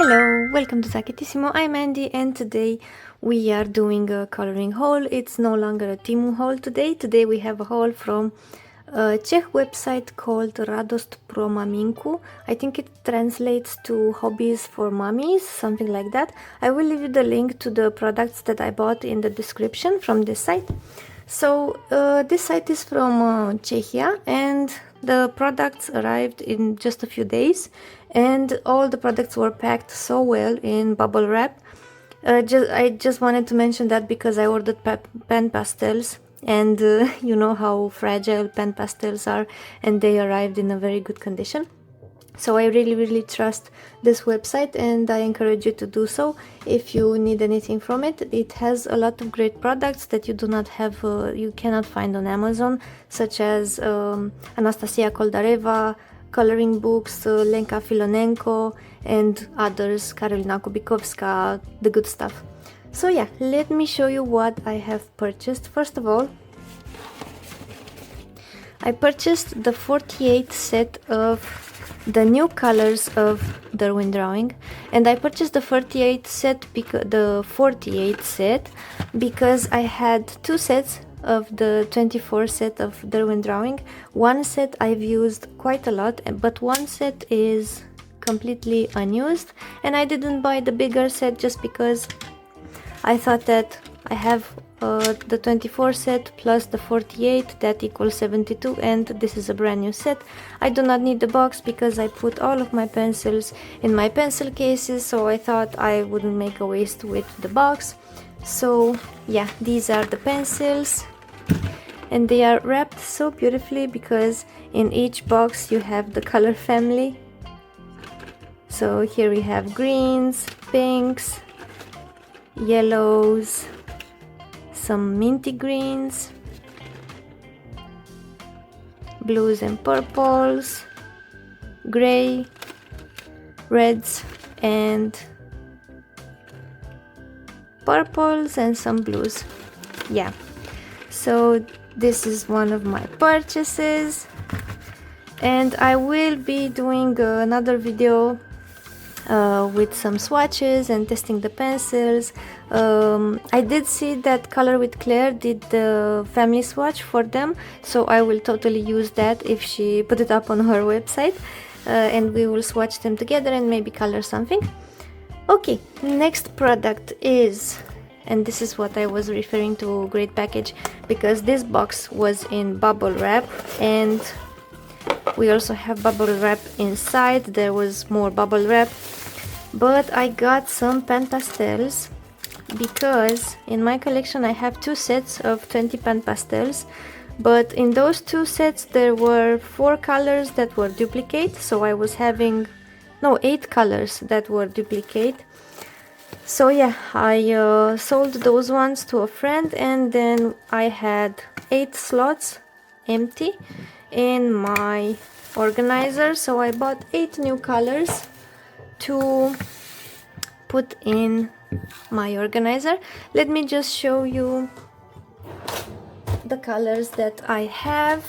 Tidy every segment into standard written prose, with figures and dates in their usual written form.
Hello, welcome to Zaketissimo. I'm Andy and today we are doing a coloring haul. It's no longer a Temu haul today. Today we have a haul from a Czech website called Radost pro Maminku. I think it translates to hobbies for mummies, something like that. I will leave you the link to the products that I bought in the description from this site. So this site is from Czechia and the products arrived in just a few days and all the products were packed so well in bubble wrap. I just wanted to mention that because I ordered PanPastels and you know how fragile PanPastels are, and they arrived in a very good condition. So I really trust this website and I encourage you to do so if you need anything from it. It has a lot of great products that you do not have, you cannot find on Amazon, such as Anastasia Koldareva, coloring books, Lenka Filonenko and others, Karolina Kubikovska, the good stuff. So yeah, let me show you what I have purchased. First of all, I purchased the 48 set of the new colors of Derwent drawing, and I purchased the 48 set because I had two sets of the 24 set of Derwent drawing. One set I've used quite a lot, but one set is completely unused, and I didn't buy the bigger set just because I thought that I have the 24 set plus the 48, that equals 72, and this is a brand new set. I do not need the box because I put all of my pencils in my pencil cases, so I thought I wouldn't make a waste with the box. So yeah, these are the pencils and they are wrapped so beautifully because in each box you have the color family. So here we have greens, pinks, yellows, some minty greens, blues and purples, gray, reds and purples, and some blues. Yeah, so this is one of my purchases, and I will be doing another video with some swatches and testing the pencils. I did see that Color with Claire did the family swatch for them, so I will totally use that if she put it up on her website, and we will swatch them together and maybe color something. Okay, next product is, and this is what I was referring to, great package, because this box was in bubble wrap and we also have bubble wrap inside. There was more bubble wrap, but I got some PanPastels because in my collection I have two sets of 20 PanPastels, but in those two sets there were 4 colors that were duplicate, so I was having 8 colors that were duplicate. So yeah, I sold those ones to a friend, and then I had 8 slots empty in my organizer, so I bought 8 new colors to put in my organizer. Let me just show you the colors that I have.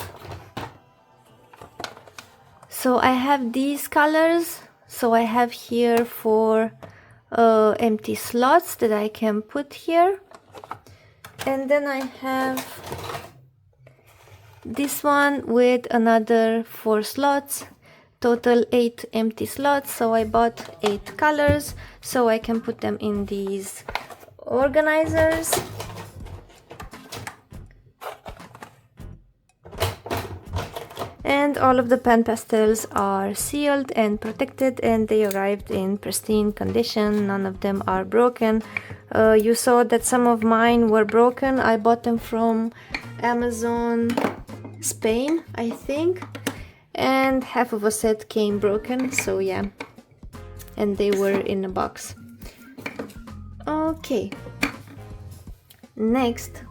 So I have these colors, so I have here 4 empty slots that I can put here, and then I have this one with another 4 slots, total 8 empty slots. So I bought 8 colors so I can put them in these organizers. And all of the PanPastels are sealed and protected, and they arrived in pristine condition. None of them are broken. You saw that some of mine were broken. I bought them from Amazon Spain, I think, and half of a set came broken, so yeah, and they were in a box. Okay, next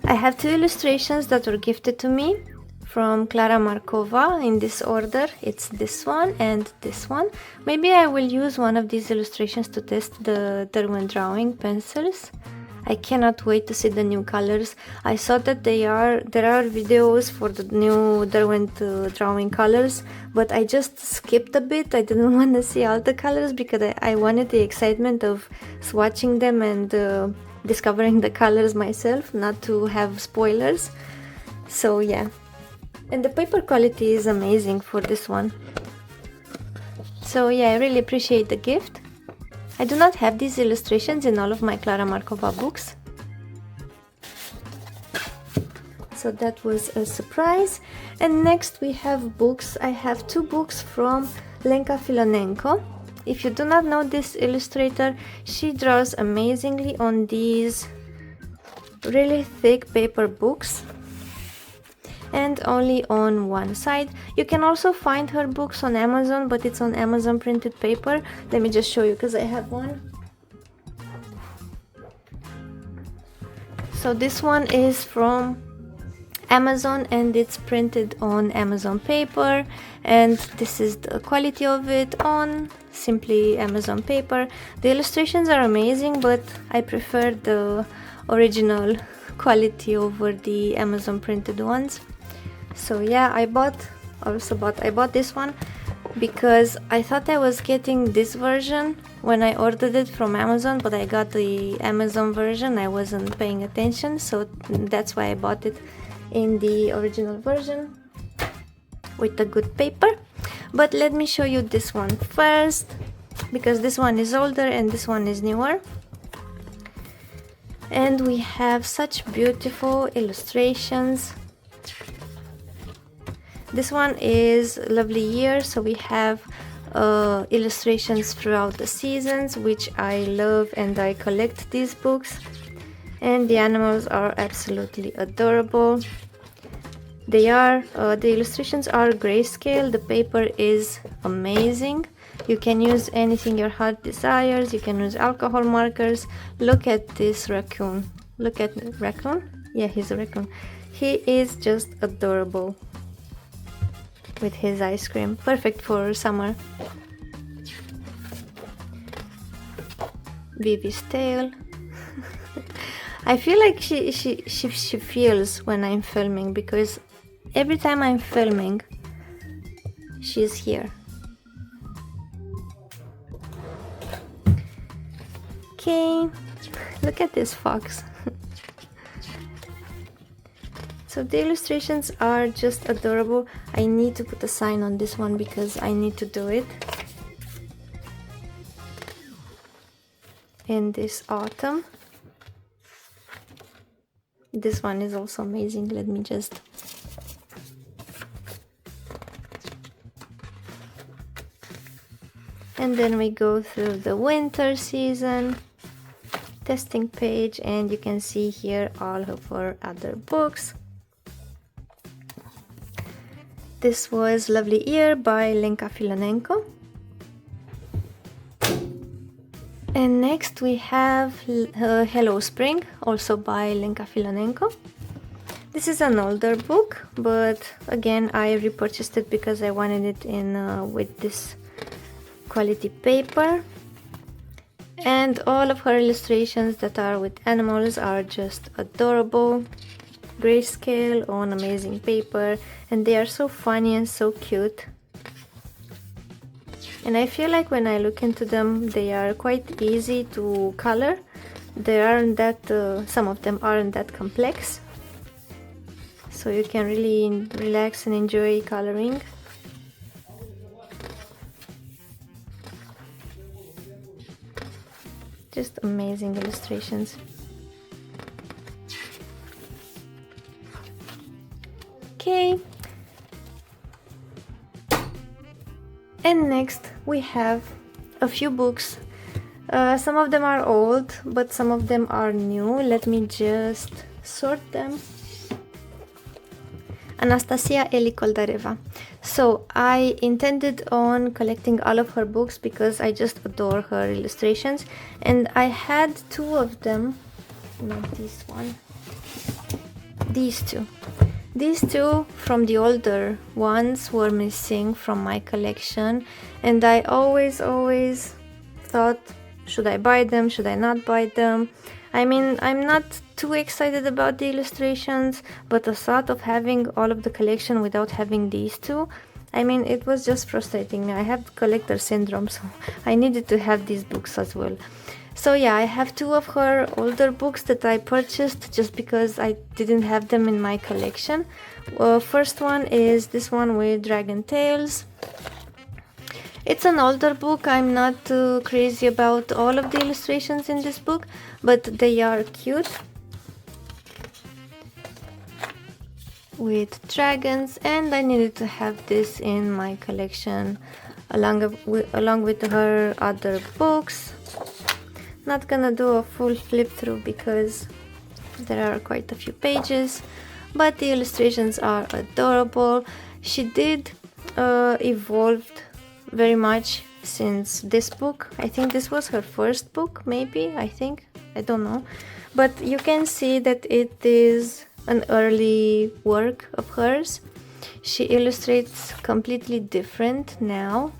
I have 2 illustrations that were gifted to me from Clara Markova in this order. It's this one and this one. Maybe I will use one of these illustrations to test the Derwent drawing pencils. I cannot wait to see the new colors. I saw that there are videos for the new Derwent drawing colors, but I just skipped a bit. I didn't want to see all the colors because I wanted the excitement of swatching them and discovering the colors myself, not to have spoilers. So yeah, and the paper quality is amazing for this one. So yeah, I really appreciate the gift. I do not have these illustrations in all of my Klara Markova books, so that was a surprise. And next we have books. I have two books from Lenka Filonenko. If you do not know this illustrator, she draws amazingly on these really thick paper books and only on one side. You can also find her books on Amazon, but it's on Amazon printed paper. Let me just show you because I have one. So this one is from Amazon and it's printed on Amazon paper, and this is the quality of it on simply Amazon paper. The illustrations are amazing, but I prefer the original quality over the Amazon printed ones. So yeah, I bought this one because I thought I was getting this version when I ordered it from Amazon, but I got the Amazon version. I wasn't paying attention, so that's why I bought it in the original version with the good paper. But let me show you this one first, because this one is older and this one is newer. And we have such beautiful illustrations. This one is Lovely Year, so we have illustrations throughout the seasons, which I love, and I collect these books. And the animals are absolutely adorable. They are the illustrations are grayscale. The paper is amazing. You can use anything your heart desires. You can use alcohol markers. Look at this raccoon. Look at raccoon. Yeah, he's a raccoon. He is just adorable with his ice cream. Perfect for summer. Vivi's tail. I feel like she feels when I'm filming, because every time I'm filming, she's here. Okay, look at this fox. So the illustrations are just adorable. I need to put a sign on this one because I need to do it in this autumn. This one is also amazing. Let me just... And then we go through the winter season testing page, and you can see here all of our other books. This was Lovely Year by Lenka Filonenko. And next we have Hello Spring, also by Lenka Filonenko. This is an older book, but again I repurchased it because I wanted it in with this quality paper. And all of her illustrations that are with animals are just adorable. Grayscale on amazing paper, and they are so funny and so cute. And I feel like when I look into them, they are quite easy to color. They aren't that, some of them aren't that complex. So you can really relax and enjoy coloring. Just amazing illustrations. Okay. And next we have a few books. Some of them are old, but some of them are new. Let me just sort them. Anastasia Elly Koldareva. So I intended on collecting all of her books because I just adore her illustrations, and I had two of them. Not this one. These two. These two from the older ones were missing from my collection, and I always thought, should I buy them, should I not buy them? I mean, I'm not too excited about the illustrations, but the thought of having all of the collection without having these two, I mean, it was just frustrating me. I have collector syndrome, so I needed to have these books as well. So yeah, I have two of her older books that I purchased just because I didn't have them in my collection. First one is this one with Dragon Tales. It's an older book. I'm not too crazy about all of the illustrations in this book, but they are cute. With dragons, and I needed to have this in my collection along with her other books. Not gonna do a full flip through because there are quite a few pages, but the illustrations are adorable. She did evolved very much since this book. I think this was her first book, maybe, I don't know, but you can see that it is an early work of hers. She illustrates completely different now.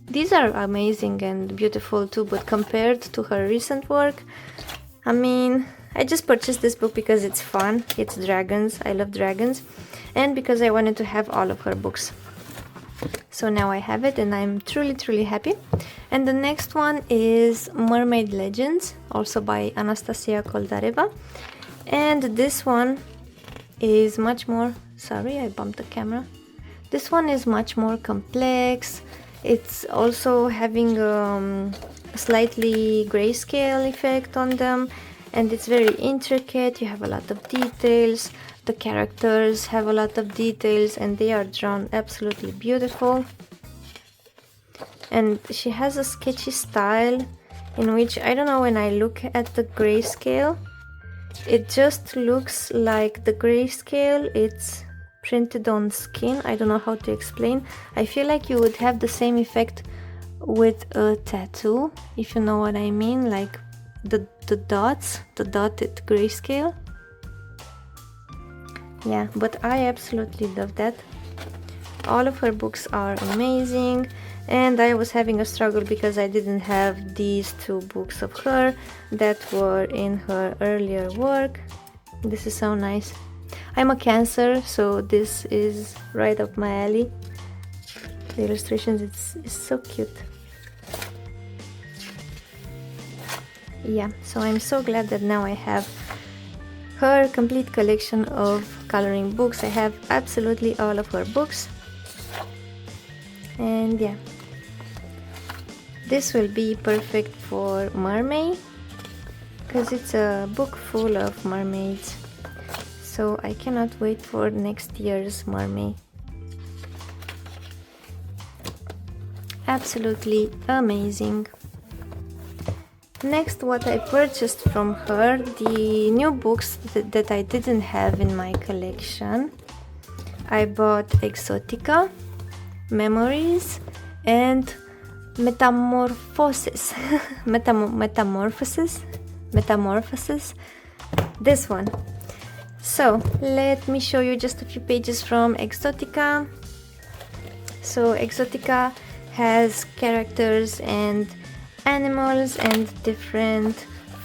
These are amazing and beautiful too, but compared to her recent work, I mean, I just purchased this book because it's fun. It's dragons. I love dragons, and because I wanted to have all of her books. So now I have it, and I'm truly happy. And the next one is Mermaid Legends, also by Anastasia Koldareva. And this one is much more, sorry, I bumped the camera. This one is much more complex. It's also having a slightly grayscale effect on them, and it's very intricate. You have a lot of details. The characters have a lot of details, and they are drawn absolutely beautiful. And she has a sketchy style in which, I don't know, when I look at the grayscale, it just looks like the grayscale it's printed on skin. I don't know how to explain. I feel like you would have the same effect with a tattoo, if you know what I mean, like the dots, the dotted grayscale. Yeah, but I absolutely love that. All of her books are amazing, and I was having a struggle because I didn't have these two books of her that were in her earlier work. This is so nice. I'm a Cancer, so this is right up my alley. The illustrations, it's so cute. Yeah, so I'm so glad that now I have her complete collection of coloring books. I have absolutely all of her books. And yeah, this will be perfect for Mermaid because it's a book full of mermaids. So I cannot wait for next year's Mermaid. Absolutely amazing. Next, what I purchased from her, the new books that I didn't have in my collection. I bought Exotica, Memories, and Metamorphosis. Metamorphosis. This one. So let me show you just a few pages from Exotica. So Exotica has characters and animals and different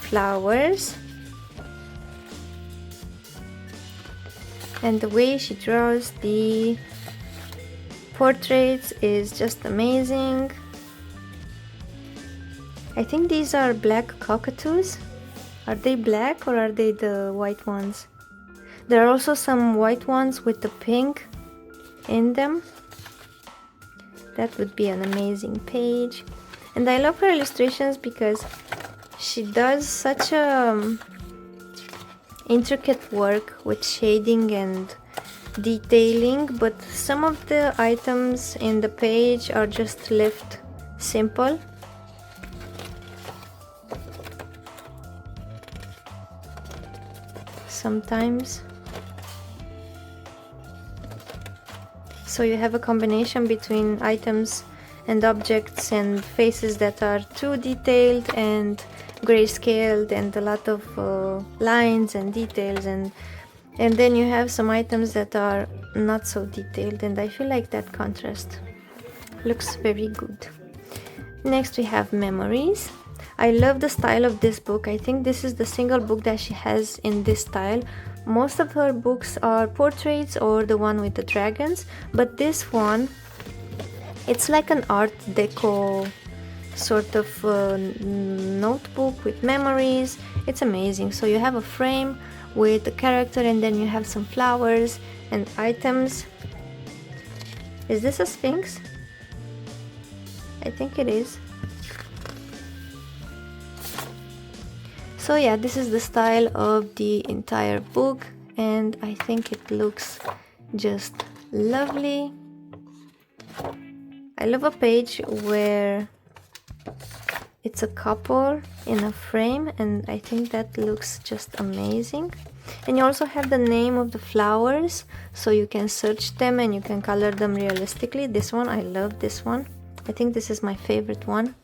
flowers, and the way she draws the portraits is just amazing. I think these are black cockatoos. Are they black or are they the white ones? There are also some white ones with the pink in them. That would be an amazing page. And I love her illustrations because she does such intricate work with shading and detailing, but some of the items in the page are just left simple. Sometimes. So you have a combination between items and objects and faces that are too detailed and grayscaled and a lot of lines and details, and then you have some items that are not so detailed, and I feel like that contrast looks very good. Next we have Memories. I love the style of this book. I think this is the single book that she has in this style. Most of her books are portraits or the one with the dragons, but this one, it's like an art deco sort of notebook with memories. It's amazing. So you have a frame with the character, and then you have some flowers and items. Is this a sphinx? I think it is. So yeah, this is the style of the entire book, and I think it looks just lovely. I love a page where it's a couple in a frame, and I think that looks just amazing. And you also have the name of the flowers, so you can search them and you can color them realistically. This one, I love this one. I think this is my favorite one.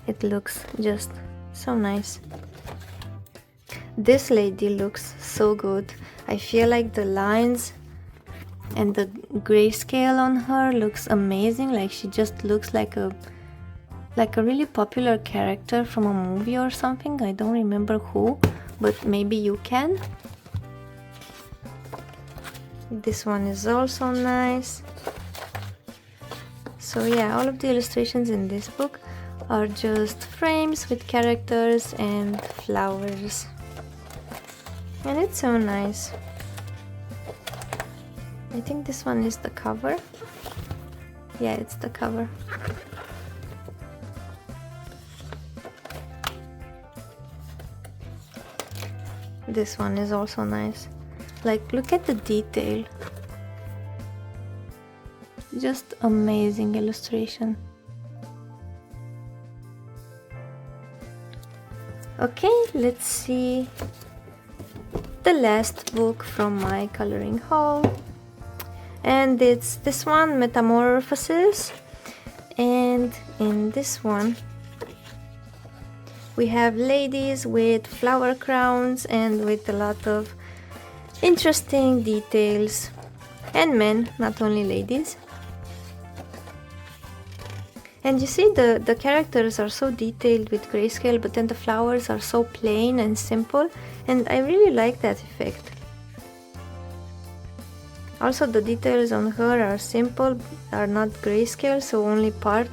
It looks just so nice. This lady looks so good. I feel like the lines and the grayscale on her looks amazing. Like she just looks like a really popular character from a movie or something. I don't remember who, but maybe you can. This one is also nice. So yeah, all of the illustrations in this book are just frames with characters and flowers, and it's so nice. I think this one is the cover. Yeah, it's the cover. This one is also nice. Like, look at the detail. Just amazing illustration. Okay, let's see the last book from my coloring haul, and it's this one, Metamorphosis. And in this one we have ladies with flower crowns and with a lot of interesting details, and men, not only ladies. And you see the characters are so detailed with grayscale, but then the flowers are so plain and simple, and I really like that effect. Also, the details on her are simple, are not grayscale, so only part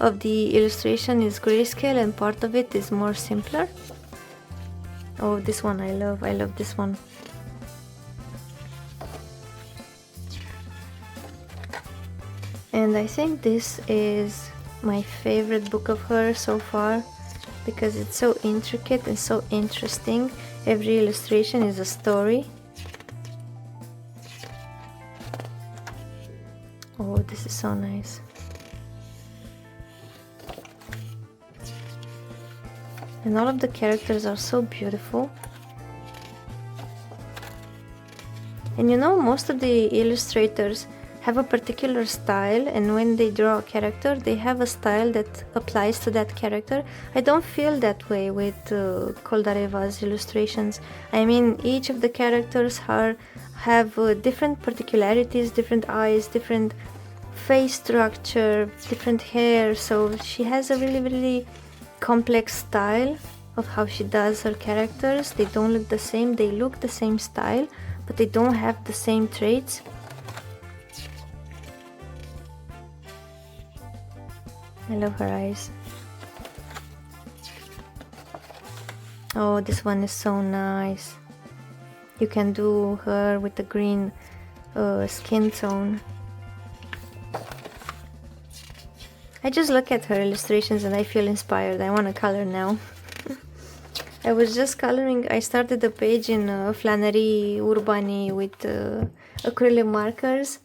of the illustration is grayscale and part of it is more simpler. Oh, this one I love this one. And I think this is my favorite book of hers so far, because it's so intricate and so interesting. Every illustration is a story. Oh, this is so nice. And all of the characters are so beautiful. And you know, most of the illustrators have a particular style, and when they draw a character, they have a style that applies to that character. I don't feel that way with Koldareva's illustrations. I mean, each of the characters have different particularities, different eyes, different face structure, different hair, so she has a really complex style of how she does her characters. They don't look the same, they look the same style, but they don't have the same traits. I love her eyes. Oh, this one is so nice. You can do her with the green skin tone. I just look at her illustrations and I feel inspired. I want to color now. I was just coloring. I started the page in Flannery Urbani with acrylic markers.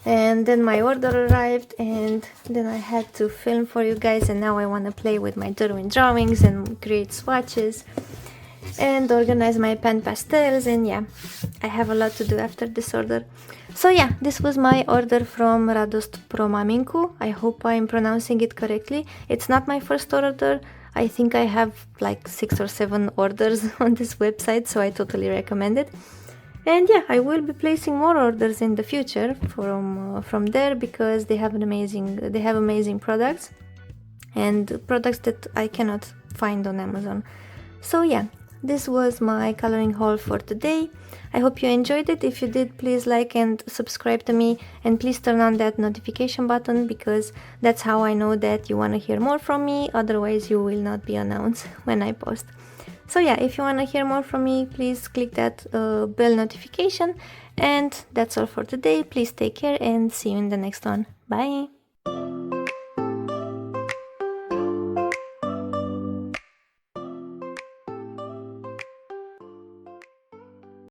And then my order arrived, and then I had to film for you guys, and now I want to play with my Derwent drawings and create swatches and organize my PanPastels, and yeah, I have a lot to do after this order. So yeah, this was my order from Radost Promaminku. I hope I'm pronouncing it correctly. It's not my first order. I think I have like 6 or 7 orders on this website, so I totally recommend it. And yeah, I will be placing more orders in the future from there, because they have amazing products. and products that I cannot find on Amazon. So yeah, this was my coloring haul for today. I hope you enjoyed it. If you did, please like and subscribe to me, and please turn on that notification button, because that's how I know that you want to hear more from me. Otherwise you will not be announced when I post. So yeah, if you want to hear more from me, please click that bell notification. And that's all for today. Please take care and see you in the next one. Bye!